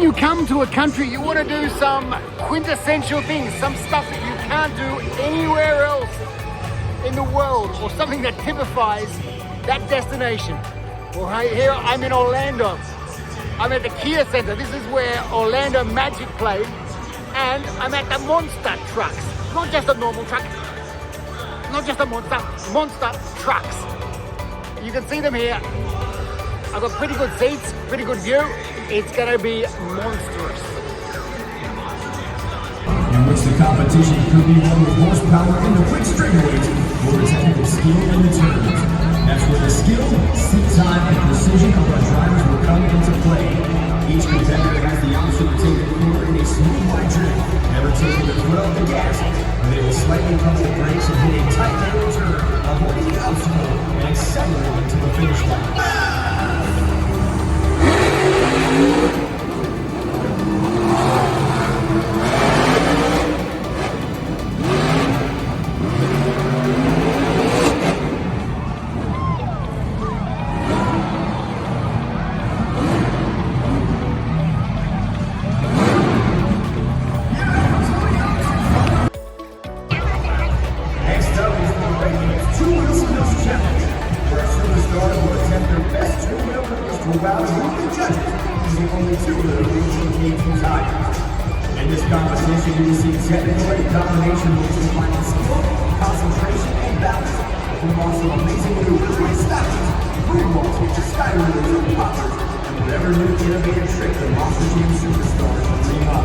you come to a country, you want to do some quintessential things, some stuff that you can't do anywhere else in the world, or something that typifies that destination. Well, here I'm in Orlando. I'm at the Kia Center. This is where Orlando Magic plays, and I'm at the Monster Trucks. Not just a normal truck, not just a monster trucks. You can see them here. I've got pretty good seats, pretty good view. It's gonna be monstrous. In which the competition could be won with horsepower in the quick straightaways or the technical skill in the turns. That's where the skill, seat time, and precision of our drivers will come into play. Each competitor has the option to take the corner in a smooth wide turn, never taking their foot off the gas, but they will slightly pump the brakes and hit a tight narrow turn, avoiding the obstacle and accelerating to the finish line. In this competition, you will see technical domination moves combining skill, concentration, and balance. From also amazing maneuvers like snappers, moonwalks, skywalks, and poppers, and whatever new innovative trick the Monster Jam superstars will dream up.